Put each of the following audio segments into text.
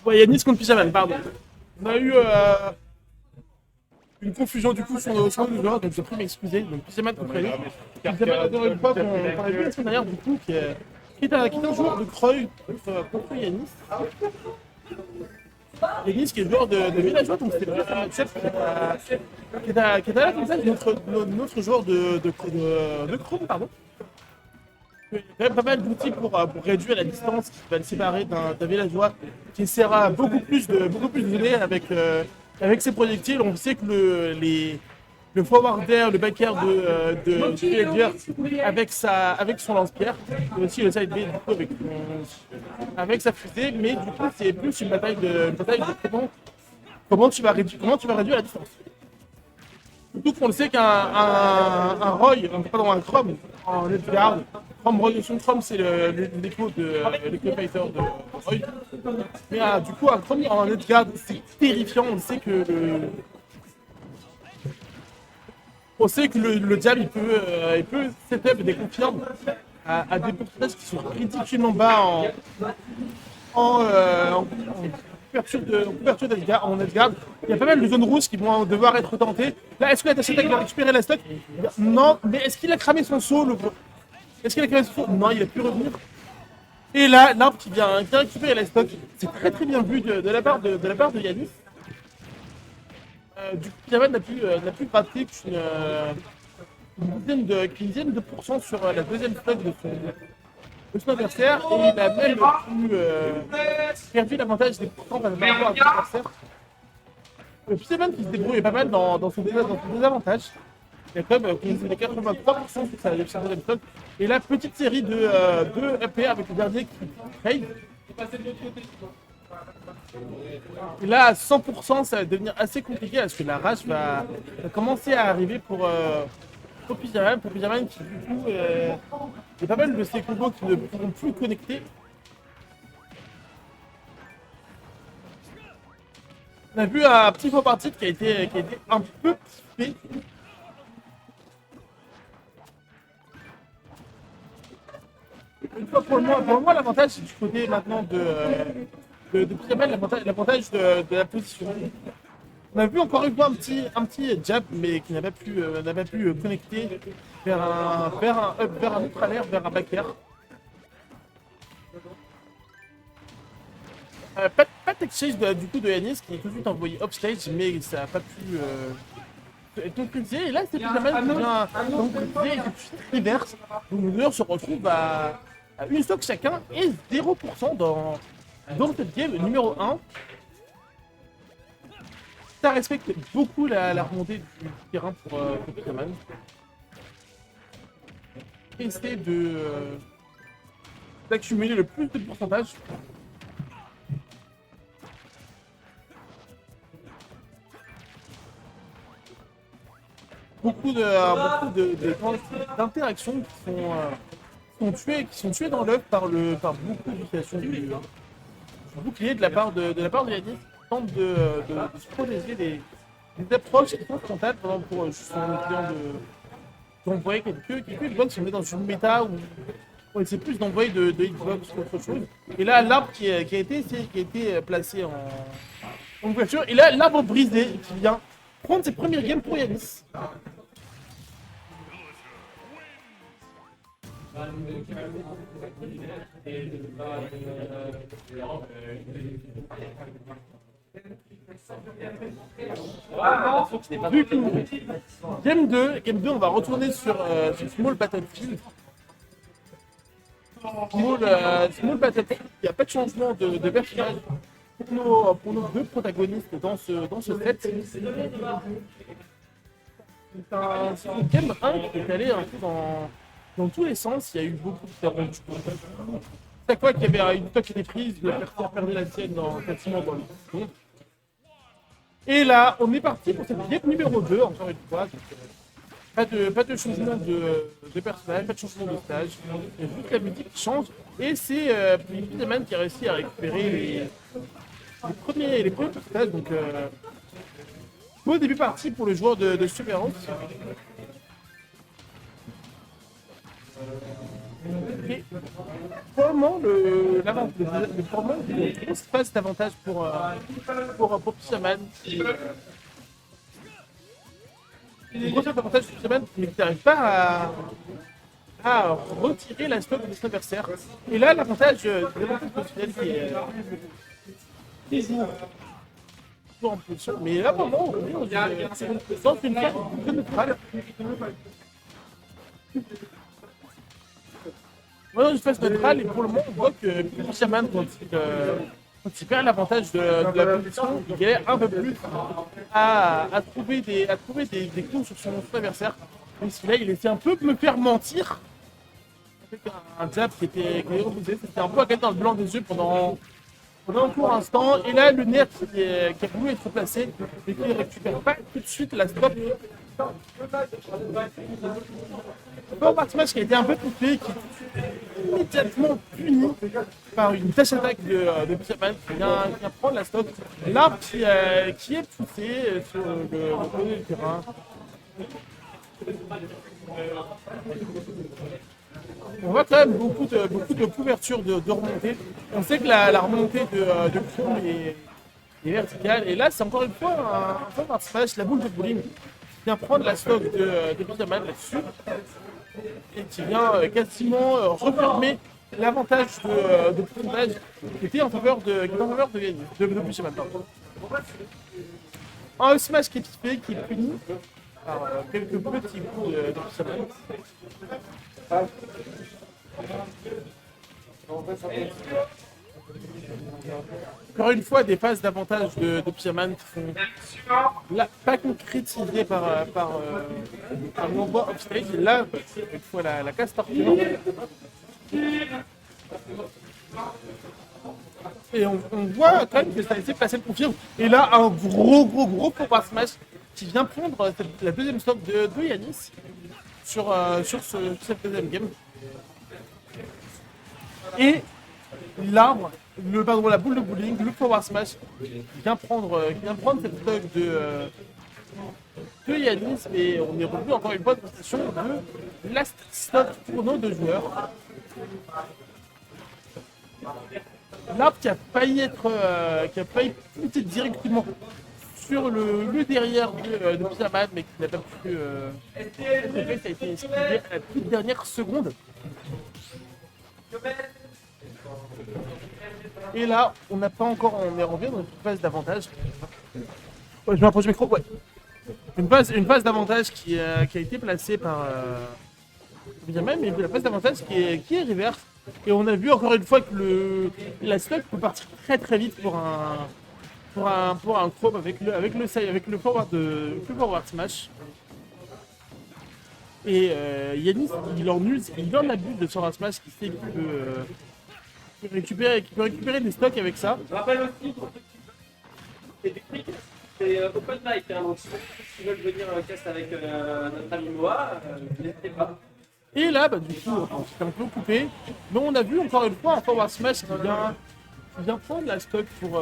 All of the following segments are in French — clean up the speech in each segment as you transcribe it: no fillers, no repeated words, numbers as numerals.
Ouais, Yanis contre Pyjaman, pardon. On a eu une confusion du coup sur le joueur, donc je prie m'excuser. Donc Pyjaman contre Yanis. Pyjaman, encore une fois, qu'on a vu la semaine dernière, du coup, qui est un joueur de Croy contre Yanis. Yanis qui est joueur de villageois, donc c'était plus un match-up qui est à la place de notre joueur de Chrome, pardon. Il y a quand même pas mal d'outils pour réduire la distance qui va le séparer d'un villageois qui essaiera beaucoup plus de données avec ses projectiles. On sait que le forwarder, le backer de villager avec son lance-pierre, et aussi le side B du coup, avec sa fusée, mais du coup c'est plus une bataille de comment tu vas réduire la distance. Surtout qu'on le sait qu'un Roy, pardon, un Chrome en Edgeguard, Chrome c'est l'écho de l'écho fighter de Roy. Mais du coup, un Chrome en Edgeguard, c'est terrifiant. On sait que le diable, il peut setup des confirmes à des pourcentages qui sont ridiculement bas en couverture d'Edgeguard, en Edgeguard. Il y a pas mal de zones rouges qui vont devoir être tentées. Là, est-ce que la Tacheta va récupérer la stock? Non, mais est-ce qu'il a cramé son saut Est-ce qu'il a cramé son saut? Non, il a pu revenir. Et là, l'arbre qui vient récupérer la stock, c'est très très bien vu de la part de Yanis. Du coup, Pyjaman n'a plus gratter qu'une dizaine de pourcents sur la deuxième stock de son adversaire, et il a même perdu l'avantage des pourcents par rapport à son adversaire. Pyjaman qui se débrouille pas mal dans son désavantage. Il a quand même les 83% sur sa deuxième stock. Et là, petite série de EP avec le dernier qui trade. Et là, à 100%, ça va devenir assez compliqué parce que la rage va commencer à arriver pour Pyjaman. Pour Pyjaman qui, du coup, il y a pas mal de ces combos qui ne pourront plus connecter. On a vu un petit faux parti qui a été un peu fait. Une fois pour le moment, l'avantage c'est du côté maintenant de Pyjaman, l'avantage de la position. On a vu encore une fois un petit jab, mais qui n'a pas pu connecter vers un autre alert, vers un back air. Pas de tech chase du coup de Yanis qui est tout de suite envoyé upstage, mais ça n'a pas pu être concrétisé. Et là, c'est Pyjaman qui vient concrétiser et tout de suite reverse. Donc les joueurs se retrouvent à une stock chacun et 0% dans cette game numéro 1. Ça respecte beaucoup la remontée du terrain pour Pyjaman. Essayer d'accumuler le plus de pourcentage. Beaucoup d'interactions qui sont tuées dans l'œuf par beaucoup d'utilisation du bouclier de la part de Yanis, qui tente de se protéger des approches qui sont frontales pour justement client d'envoyer quelques hitbox. On est dans une méta où on essaie plus d'envoyer de hitbox qu'autre chose. Et là, l'arbre qui a été placé en ouverture, et là, l'arbre brisé qui vient prendre ses premières games pour Yanis. Du coup, game 2, on va retourner sur Small Battlefield. Small Battlefield, il n'y a pas de changement de personnage pour nos deux protagonistes dans ce set. C'est une game 1 qui est allée un peu dans tous les sens. Il y a eu beaucoup de terrain. Chaque fois qu'il y avait une stock qui était prise, l'adversaire perdait la sienne quasiment dans le secondes. Et là, on est parti pour cette game numéro 2, encore une fois. Pas de changement de personnage, pas de changement de stage. Il y a juste la musique qui change. Et c'est Pyjaman qui a réussi à récupérer les premiers personnages. Donc, beau début parti pour le joueur de Super House. Et pour le moment, pour le moment, une grosse phase d'avantage pour Fisherman. Une grosse phase d'avantage pour Fisherman, mais qui n'arrive pas à retirer la stock de son adversaire. Et là, l'avantage positionnel qui est toujours en position. Mais là, pour le moment, on est dans une phase très neutrale. On est dans une phase neutrale et pour le moment, on voit que Fisherman, quand il perd l'avantage de la position, il galère un peu plus à trouver des coups sur son adversaire. Même si là, il essaie un peu de me faire mentir. Avec un jab qui était refusé, c'était un peu à gagner dans le blanc des yeux pendant un court instant. Et là, le nerf qui a voulu être placé et qui ne récupère pas tout de suite la stop. Un match qui a été un peu coupé, qui est immédiatement puni par une tâche attaque de Fisherman qui vient prendre la stop. L'arbre qui est poussé sur le côté du terrain. On voit quand même beaucoup de couverture de remontée. On sait que la remontée de Chrome est verticale. Et là, c'est encore une fois un forward smash, la boule de bowling, qui vient prendre la stock de Fisherman là-dessus. Et qui vient quasiment refermer l'avantage de pourcentage qui était en faveur de Fisherman. Un smash qui est typé, qui est puni par quelques petits coups de Fisherman. Encore une fois, des phases d'avantage de Fisherman qui sont là, pas concrétisées par l'envoi off-stage. Là, une fois la casse torture. Et on voit quand même que ça a été placé de confirme. Et là, un gros combat smash qui vient prendre la deuxième stock de Yanis sur cette deuxième game. Et l'arbre, la boule de bowling, le forward smash, qui vient prendre cette stock de Yanis, mais on est revenu encore une fois de position de last stock pour nos deux joueurs. L'arbre qui a failli monter directement sur le derrière de Fisherman, mais qui n'a pas pu. Ça a été esquivé à la toute dernière seconde. Et là, on est revenu dans une phase d'avantage. Ouais, je m'approche du micro, ouais. Une phase d'avantage qui a été placée par Fisherman, mais la phase d'avantage qui est reverse. Et on a vu encore une fois que la stock peut partir très très vite pour un Chrome avec le forward smash. Et Yanis, il en abuse de son smash qui sait qu'il peut récupérer des stocks avec ça. Je rappelle aussi, c'est des trucs, c'est open mic, hein, donc si vous veulent venir cast avec notre ami Moa, n'hésitez pas. Et là, du coup, c'était un peu coupé, mais on a vu encore une fois un forward smash qui vient prendre la stock pour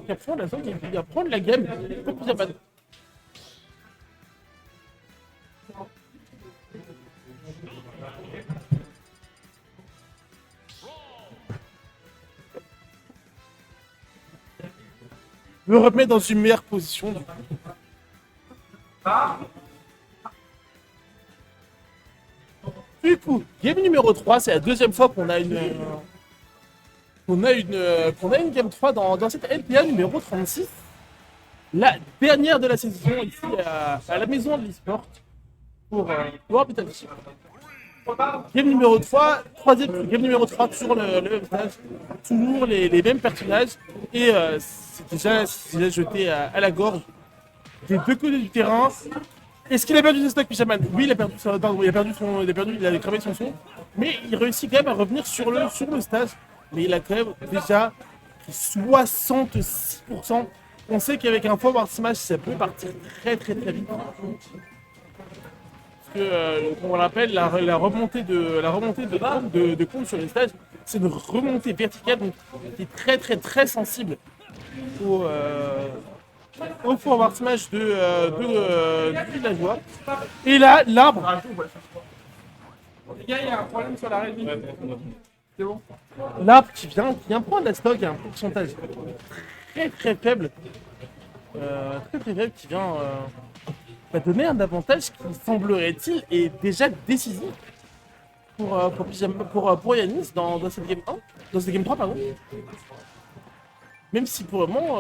qui vient prendre la game pour Fisherman. Me remettre dans une meilleure position. Du coup, game numéro 3, c'est la deuxième fois qu'on a une game 3 dans cette LPA numéro 36. La dernière de la saison ici à la maison de l'e-sport pour Orbital Chip. Game numéro 3, game numéro 3, toujours le stage, toujours les mêmes personnages. Et c'est déjà jeté à la gorge des deux côtés du terrain. Est-ce qu'il a perdu ses stocks, Fisherman? Oui, il a cramé son son, mais il réussit quand même à revenir sur le stage. Mais il a quand même déjà 66%. On sait qu'avec un forward smash, ça peut partir très très très vite. Parce que, comme on l'appelle, la remontée de compte sur les stages, c'est une remontée verticale donc, qui est très très très sensible au forward smash du villageois. Et là, l'arbre Les gars, il y a un problème sur la régie. C'est bon. L'arbre qui vient prendre la stock à un pourcentage très faible. Très faible qui vient donner un avantage qui semblerait-il est déjà décisif pour Yanis dans cette game 1, dans cette game 3 pardon. Même si pour le moment,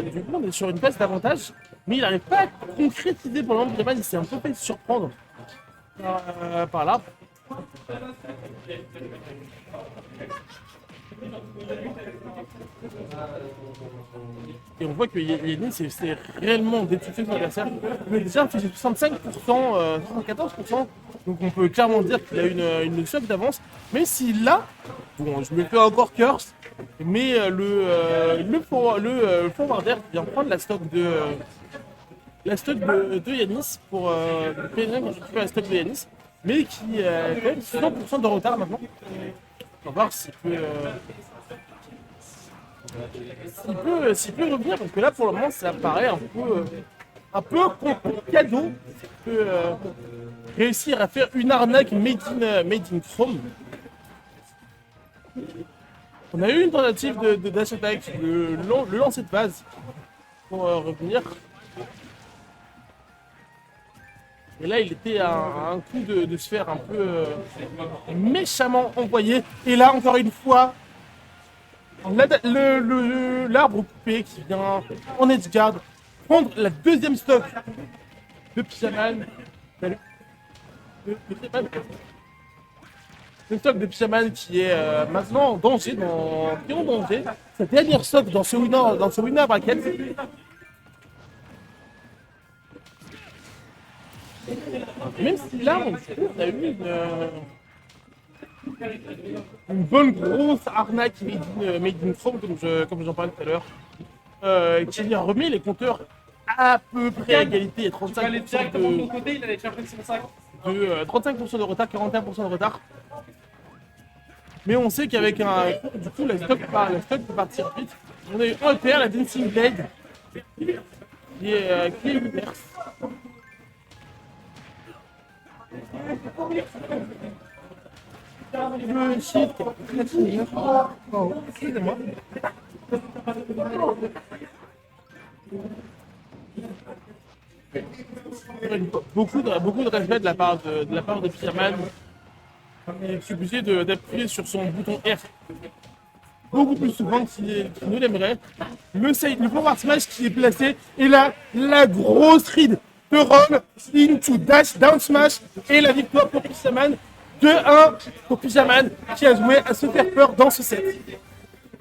du coup, on est sur une phase d'avantage, mais il n'arrive pas à concrétiser pour le moment. Vraiment, il s'est un peu fait surprendre par l'arbre. Et on voit que Yanis c'est réellement d'étouffer son adversaire. Mais déjà, il fait 65%, 74%. Donc on peut clairement dire qu'il a une soif d'avance. Même s'il l'a, bon, je me fais encore curse. Mais le forwarder qui vient prendre la stock de Yanis pour récupérer la stock de Yanis, mais qui a quand même 100% de retard maintenant. On va voir s'il peut revenir, parce que là pour le moment ça paraît un peu cadeau de réussir à faire une arnaque made in Chrome. On a eu une tentative de dash attack, le lancer de base pour revenir. Et là, il était à un coup de se faire un peu méchamment envoyer. Et là, encore une fois, l'arbre coupé qui vient en edgeguard prendre la deuxième stock de Pyjaman. Le stock de Pyjaman qui est maintenant en danger, sa dernière stock dans ce winner bracket. Même si là, on a eu une bonne grosse arnaque made in Chrome, comme j'en parlais tout à l'heure, qui a remis les compteurs à peu près à égalité. Il y a 35% de retard, 41% de retard. Mais on sait qu'avec du coup, la stock peut partir vite. On a eu un EPR, la Dancing Blade, qui est inverse. Le shit, oh, excusez-moi. Beaucoup de respect de la part de Pyjaman. Il est obligé d'appuyer sur son bouton R beaucoup plus souvent qu'il ne l'aimerait. Le forward smash qui est placé, et là, la grosse read de roll into dash down smash, et la victoire pour Pyjaman. 2-1 pour Pyjaman qui a joué à se faire peur dans ce set.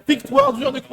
Victoire du joueur de Chrome.